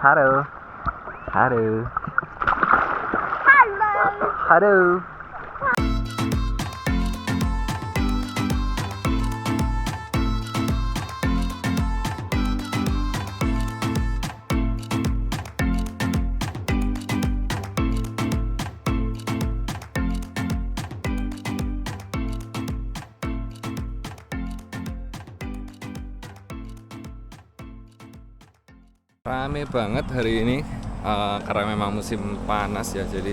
Halo. Halo. Halo. Rame banget hari ini karena memang musim panas ya, jadi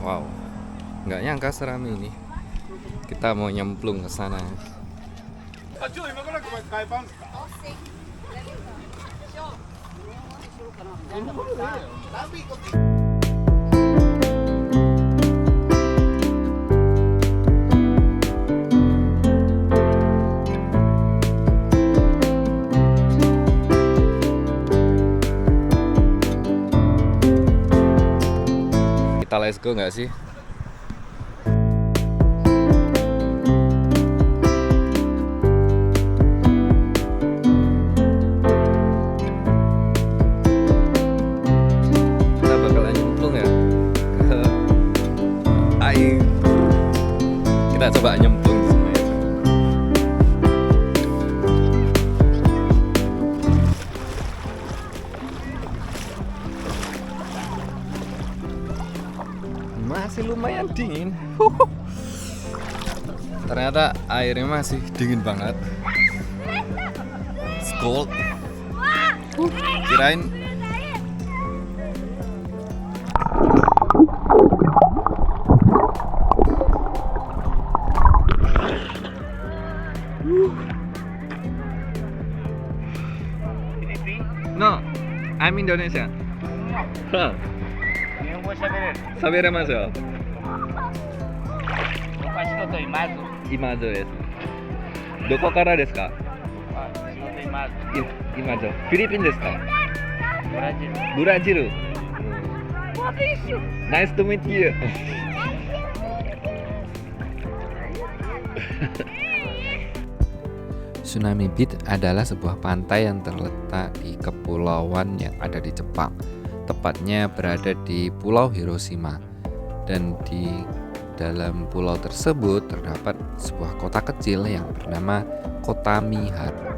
wow, nggak nyangka serame ini. Kita mau nyemplung ke sana. Kita let's go nggak sih? Kita bakalan nyemplung ya ke air. Kita coba nyemplung semuanya. Masih lumayan dingin. Ternyata airnya masih dingin banget. It's cold. Kirain No, I'm Indonesia. Huh. 日本語喋れる。喋れますよ。昔仕事今ず。今津です。どこからですか？仕事今ず。今津。フィリピンですか？ブラジル。ブラジル。Nice to meet you. Tsunami Beach adalah sebuah pantai yang terletak di kepulauan yang ada di Jepang. Tepatnya berada di Pulau Hiroshima. Dan di dalam pulau tersebut terdapat sebuah kota kecil yang bernama Kota Mihara.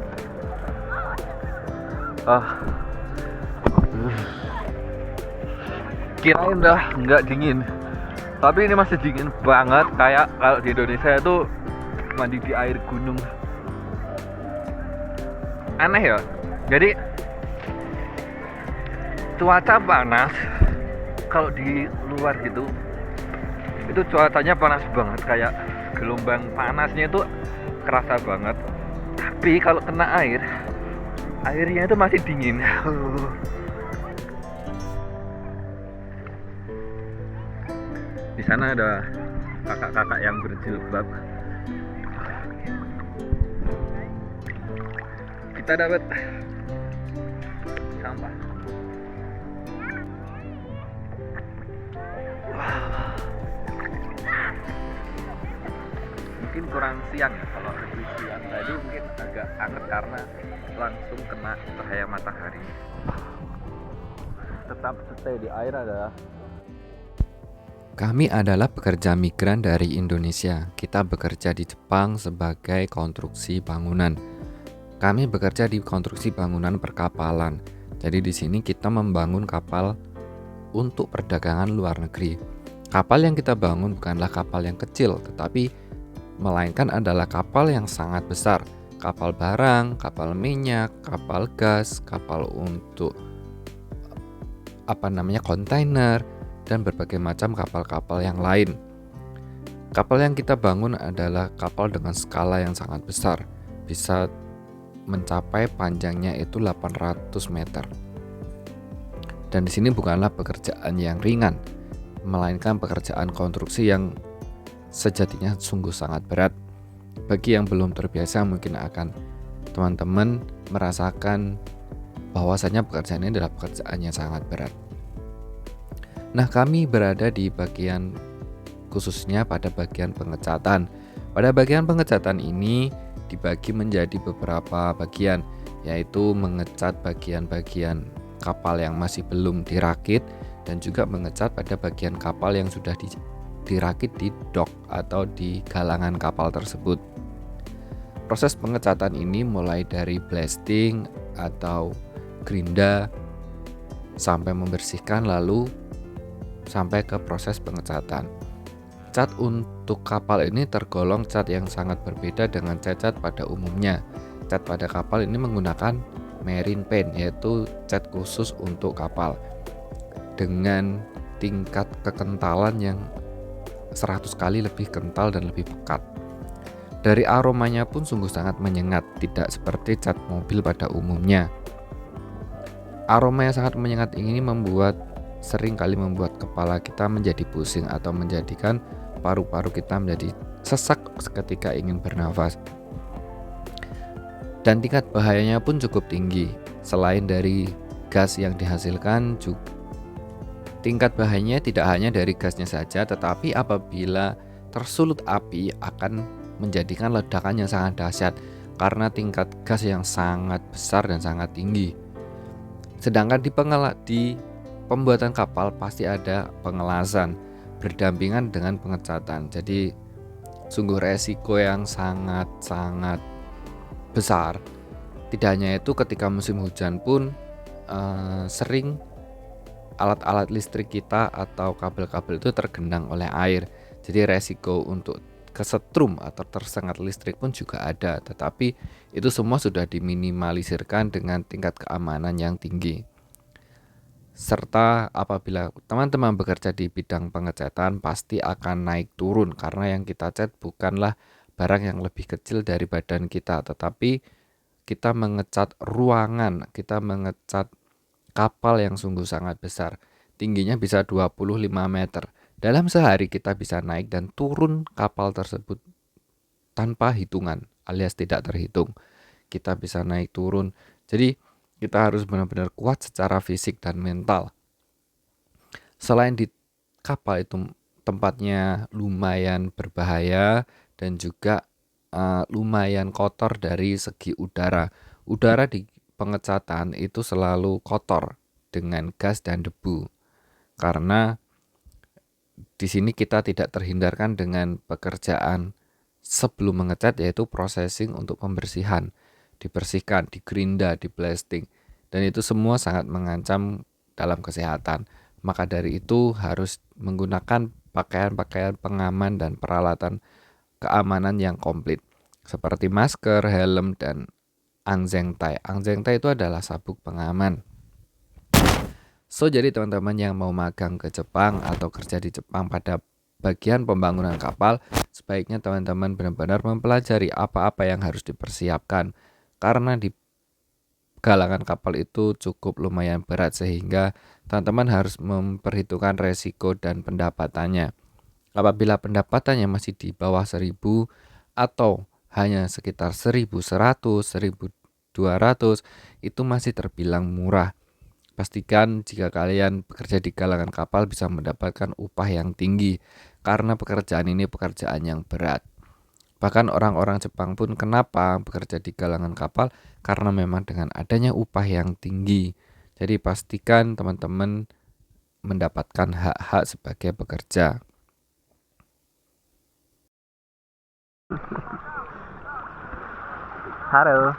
Kirain dah nggak dingin, tapi ini masih dingin banget. Kayak kalau di Indonesia itu mandi di air gunung. Aneh ya. Jadi cuaca panas, kalau di luar gitu itu cuacanya panas banget, kayak gelombang panasnya itu kerasa banget. Tapi kalau kena air, airnya itu masih dingin. Di sana ada kakak-kakak yang berjilbab. Kita dapat sampah. Mungkin kurang siang ya, kalau lebih siang tadi mungkin agak anget karena langsung kena cahaya matahari. Tetap stay di air adalah Kami adalah pekerja migran dari Indonesia. Kita bekerja di Jepang sebagai konstruksi bangunan. Kami bekerja di konstruksi bangunan perkapalan. Jadi di sini kita membangun kapal untuk perdagangan luar negeri. Kapal yang kita bangun bukanlah kapal yang kecil, tetapi melainkan adalah kapal yang sangat besar. Kapal barang, kapal minyak, kapal gas, kapal untuk kontainer, dan berbagai macam kapal-kapal yang lain. Kapal yang kita bangun adalah kapal dengan skala yang sangat besar, bisa mencapai panjangnya itu 800 meter. Dan di sini bukanlah pekerjaan yang ringan, melainkan pekerjaan konstruksi yang sejatinya sungguh sangat berat. Bagi yang belum terbiasa, mungkin akan teman-teman merasakan bahwasanya pekerjaan ini adalah pekerjaan yang sangat berat. Nah, kami berada di bagian, khususnya pada bagian pengecatan. Pada bagian pengecatan ini dibagi menjadi beberapa bagian, yaitu mengecat bagian-bagian kapal yang masih belum dirakit dan juga mengecat pada bagian kapal yang sudah dirakit di dock atau di galangan kapal tersebut. Proses pengecatan ini mulai dari blasting atau gerinda sampai membersihkan lalu sampai ke proses pengecatan. Cat untuk kapal ini tergolong cat yang sangat berbeda dengan cat pada umumnya. Cat pada kapal ini menggunakan marine paint, yaitu cat khusus untuk kapal dengan tingkat kekentalan yang 100 kali lebih kental dan lebih pekat. Dari aromanya pun sungguh sangat menyengat, tidak seperti cat mobil pada umumnya. Aroma yang sangat menyengat ini sering kali membuat kepala kita menjadi pusing atau menjadikan paru-paru kita menjadi sesak ketika ingin bernafas. Dan tingkat bahayanya pun cukup tinggi. Selain dari gas yang dihasilkan, tingkat bahayanya tidak hanya dari gasnya saja, tetapi apabila tersulut api akan menjadikan ledakan yang sangat dahsyat karena tingkat gas yang sangat besar dan sangat tinggi. Sedangkan di pembuatan kapal pasti ada pengelasan berdampingan dengan pengecatan. Jadi sungguh resiko yang sangat-sangat besar. Tidak hanya itu, ketika musim hujan pun sering alat-alat listrik kita atau kabel-kabel itu tergenang oleh air. Jadi resiko untuk kesetrum atau tersengat listrik pun juga ada. Tetapi itu semua sudah diminimalisirkan dengan tingkat keamanan yang tinggi. Serta apabila teman-teman bekerja di bidang pengecatan pasti akan naik turun karena yang kita cat bukanlah barang yang lebih kecil dari badan kita, tetapi kita mengecat ruangan, kita mengecat kapal yang sungguh sangat besar. Tingginya bisa 25 meter. Dalam sehari kita bisa naik dan turun kapal tersebut tanpa hitungan alias tidak terhitung. Kita bisa naik turun. Jadi kita harus benar-benar kuat secara fisik dan mental. Selain di kapal itu tempatnya lumayan berbahaya dan juga lumayan kotor dari segi udara. Udara di pengecatan itu selalu kotor dengan gas dan debu. Karena di sini kita tidak terhindarkan dengan pekerjaan sebelum mengecat, yaitu processing untuk pembersihan. Dibersihkan, digerinda, di blasting, dan itu semua sangat mengancam dalam kesehatan. Maka dari itu harus menggunakan pakaian-pakaian pengaman dan peralatan keamanan yang komplit seperti masker, helm, dan angzengtai. Angzengtai itu adalah sabuk pengaman. Jadi teman-teman yang mau magang ke Jepang atau kerja di Jepang pada bagian pembangunan kapal, sebaiknya teman-teman benar-benar mempelajari apa-apa yang harus dipersiapkan. Karena di galangan kapal itu cukup lumayan berat sehingga teman-teman harus memperhitungkan resiko dan pendapatannya. Apabila pendapatannya masih di bawah 1.000 atau hanya sekitar 1.100, 1.200, itu masih terbilang murah. Pastikan jika kalian bekerja di galangan kapal bisa mendapatkan upah yang tinggi karena pekerjaan ini pekerjaan yang berat. Bahkan orang-orang Jepang pun kenapa bekerja di galangan kapal? Karena memang dengan adanya upah yang tinggi. Jadi pastikan teman-teman mendapatkan hak-hak sebagai pekerja. Halo.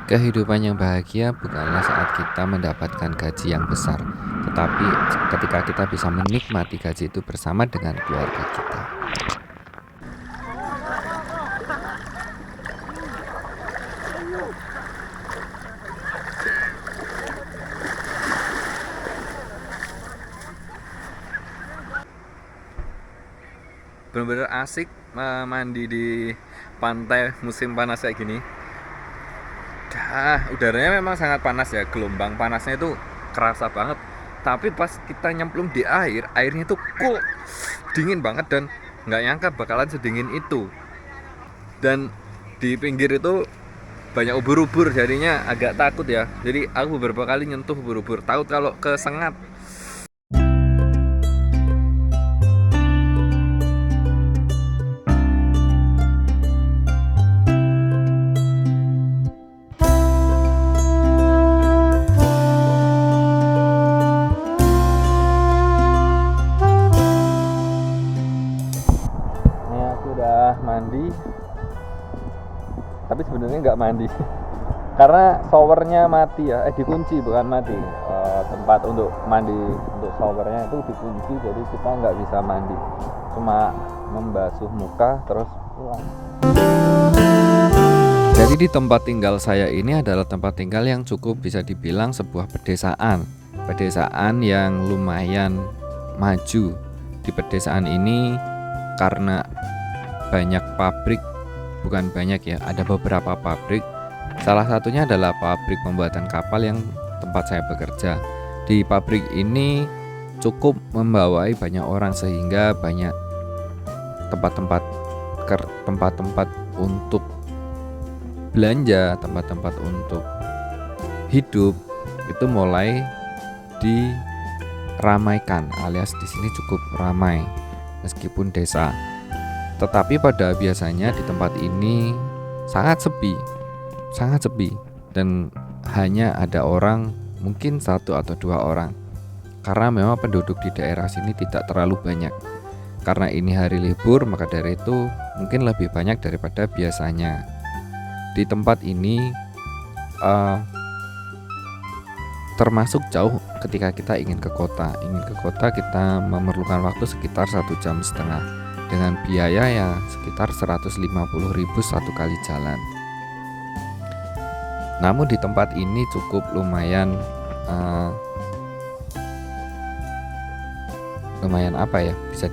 Kehidupan yang bahagia bukanlah saat kita mendapatkan gaji yang besar, tetapi ketika kita bisa menikmati gaji itu bersama dengan keluarga kita. Benar-benar asik mandi di pantai musim panas kayak gini. Udaranya memang sangat panas ya, gelombang panasnya itu kerasa banget. Tapi pas kita nyemplung di airnya itu cool, dingin banget dan nggak nyangka bakalan sedingin itu. Dan di pinggir itu banyak ubur-ubur, jadinya agak takut ya. Jadi aku beberapa kali nyentuh ubur-ubur, takut kalau kesengat. pernah mandi, tapi sebenarnya nggak mandi karena showernya mati ya, dikunci bukan mati. Tempat untuk mandi untuk showernya itu dikunci, jadi kita nggak bisa mandi, cuma membasuh muka terus pulang. Jadi di tempat tinggal saya ini adalah tempat tinggal yang cukup bisa dibilang sebuah pedesaan. Pedesaan yang lumayan maju. Di pedesaan ini karena banyak pabrik, bukan banyak ya, ada beberapa pabrik. Salah satunya adalah pabrik pembuatan kapal yang tempat saya bekerja. Di pabrik ini cukup membawai banyak orang sehingga banyak tempat-tempat untuk belanja, tempat-tempat untuk hidup itu mulai diramaikan, alias di sini cukup ramai meskipun desa. Tetapi pada biasanya di tempat ini sangat sepi dan hanya ada orang mungkin 1 atau 2 orang. Karena memang penduduk di daerah sini tidak terlalu banyak. Karena ini hari libur, maka dari itu mungkin lebih banyak daripada biasanya. Di tempat ini termasuk jauh ketika kita ingin ke kota. Ingin ke kota kita memerlukan waktu sekitar 1,5 jam dengan biaya yang sekitar 150.000 satu kali jalan. Namun di tempat ini cukup lumayan bisa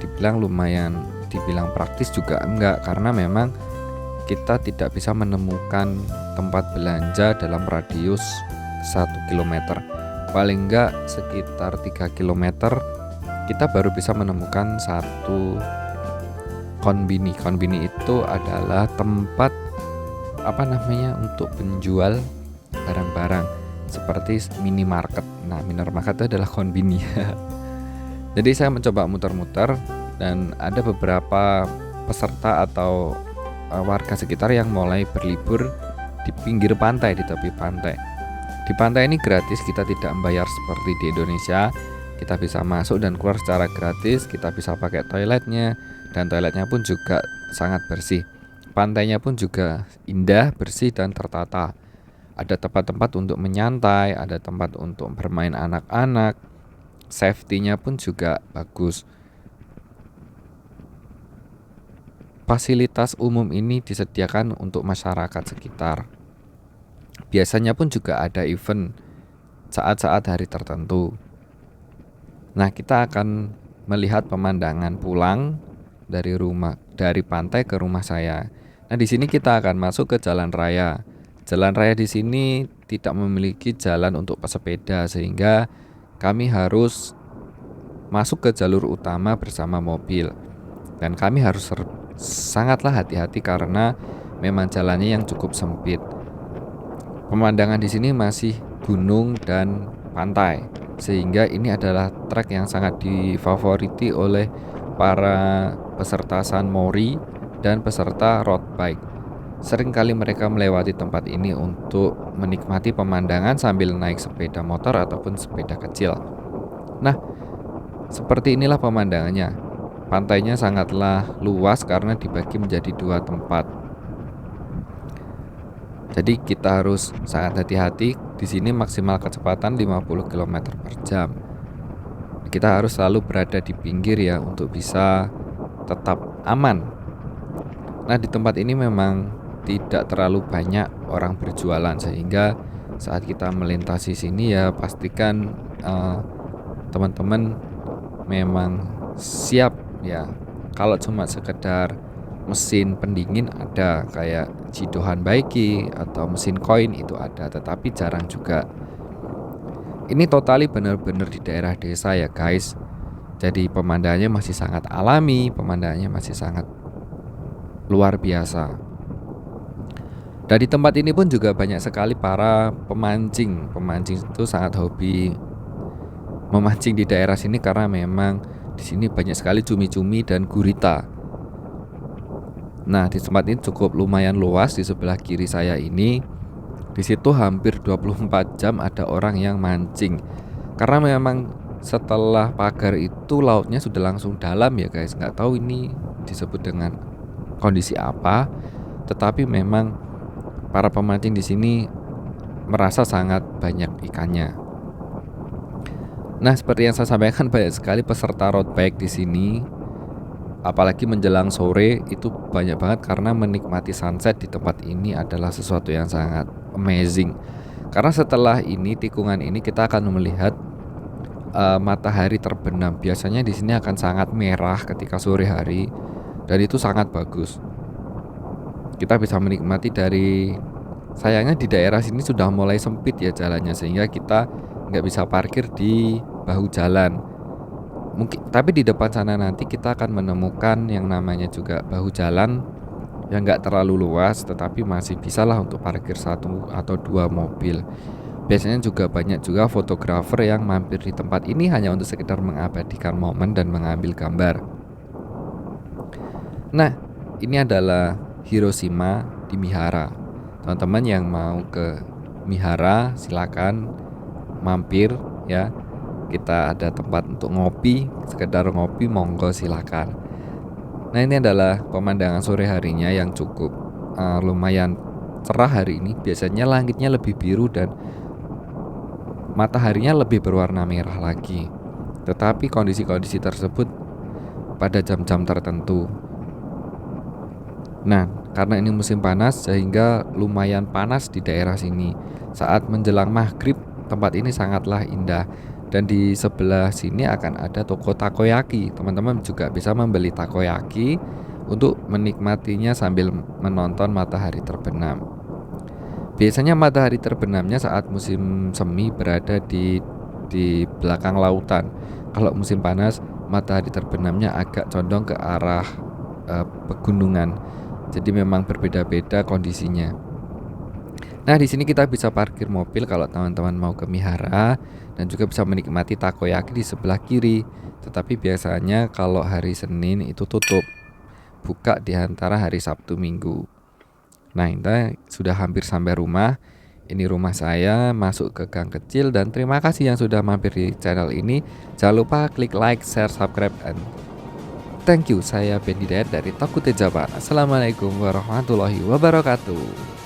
dibilang praktis juga enggak, karena memang kita tidak bisa menemukan tempat belanja dalam radius 1 km. Paling enggak sekitar 3 km kita baru bisa menemukan satu konbini. Konbini itu adalah tempat untuk penjual barang-barang seperti minimarket. Nah, minimarket itu adalah konbini. Jadi saya mencoba muter-muter dan ada beberapa peserta atau warga sekitar yang mulai berlibur di pinggir pantai, di tepi pantai. Di pantai ini gratis, kita tidak membayar seperti di Indonesia. Kita bisa masuk dan keluar secara gratis, kita bisa pakai toiletnya, dan toiletnya pun juga sangat bersih. Pantainya pun juga indah, bersih, dan tertata. Ada tempat-tempat untuk menyantai, ada tempat untuk bermain anak-anak. Safety-nya pun juga bagus. Fasilitas umum ini disediakan untuk masyarakat sekitar. Biasanya pun juga ada event saat-saat hari tertentu. Nah, kita akan melihat pemandangan pulang dari pantai ke rumah saya. Nah, di sini kita akan masuk ke jalan raya. Jalan raya di sini tidak memiliki jalan untuk pesepeda, sehingga kami harus masuk ke jalur utama bersama mobil. Dan kami harus sangatlah hati-hati karena memang jalannya yang cukup sempit. Pemandangan di sini masih gunung dan pantai, sehingga ini adalah trek yang sangat difavoriti oleh para peserta sunmori dan peserta road bike. Seringkali mereka melewati tempat ini untuk menikmati pemandangan sambil naik sepeda motor ataupun sepeda kecil. Nah, seperti inilah pemandangannya. Pantainya sangatlah luas karena dibagi menjadi 2 tempat. Jadi kita harus sangat hati-hati. Di sini maksimal kecepatan 50 km per jam. Kita harus selalu berada di pinggir ya untuk bisa tetap aman. Nah, di tempat ini memang tidak terlalu banyak orang berjualan, sehingga saat kita melintasi sini ya pastikan teman-teman memang siap ya. Kalau cuma sekedar mesin pendingin ada, kayak Jidohan Baiki atau mesin koin itu ada, tetapi jarang juga. Ini totali benar-benar di daerah desa ya guys. Jadi pemandangannya masih sangat alami, pemandangannya masih sangat luar biasa. Dan di tempat ini pun juga banyak sekali para pemancing. Pemancing itu sangat hobi memancing di daerah sini karena memang di sini banyak sekali cumi-cumi dan gurita. Nah, di tempat ini cukup lumayan luas. Di sebelah kiri saya ini, di situ hampir 24 jam ada orang yang mancing. Karena memang setelah pagar itu lautnya sudah langsung dalam ya guys. Nggak tahu ini disebut dengan kondisi apa, tetapi memang para pemancing di sini merasa sangat banyak ikannya. Nah, seperti yang saya sampaikan, banyak sekali peserta road bike di sini. Apalagi menjelang sore itu banyak banget, karena menikmati sunset di tempat ini adalah sesuatu yang sangat amazing. Karena setelah ini, tikungan ini, kita akan melihat matahari terbenam. Biasanya di sini akan sangat merah ketika sore hari, dan itu sangat bagus. Kita bisa menikmati dari, sayangnya di daerah sini sudah mulai sempit ya jalannya, sehingga kita nggak bisa parkir di bahu jalan. Mungkin, tapi di depan sana nanti kita akan menemukan yang namanya juga bahu jalan yang nggak terlalu luas, tetapi masih bisa lah untuk parkir 1 atau 2 mobil. Biasanya juga banyak juga fotografer yang mampir di tempat ini hanya untuk sekedar mengabadikan momen dan mengambil gambar. Nah, ini adalah Hiroshima di Mihara. Teman-teman yang mau ke Mihara silakan mampir ya. Kita ada tempat untuk ngopi, sekedar ngopi monggo silakan. Nah, ini adalah pemandangan sore harinya yang cukup lumayan cerah hari ini. Biasanya langitnya lebih biru dan mataharinya lebih berwarna merah lagi. Tetapi kondisi-kondisi tersebut pada jam-jam tertentu. Nah, karena ini musim panas sehingga lumayan panas di daerah sini. Saat menjelang maghrib, tempat ini sangatlah indah. Dan di sebelah sini akan ada toko takoyaki. Teman-teman juga bisa membeli takoyaki untuk menikmatinya sambil menonton matahari terbenam. Biasanya matahari terbenamnya saat musim semi berada di belakang lautan. Kalau musim panas, matahari terbenamnya agak condong ke arah pegunungan. Jadi memang berbeda-beda kondisinya. Nah, di sini kita bisa parkir mobil kalau teman-teman mau ke Mihara, dan juga bisa menikmati takoyaki di sebelah kiri. Tetapi biasanya kalau hari Senin itu tutup, buka di antara hari Sabtu Minggu. Nah, kita sudah hampir sampai rumah. Ini rumah saya, masuk ke gang kecil, dan terima kasih yang sudah mampir di channel ini. Jangan lupa klik like, share, subscribe, and thank you. Saya Ben Hidayat dari Tokute Japan. Assalamualaikum warahmatullahi wabarakatuh.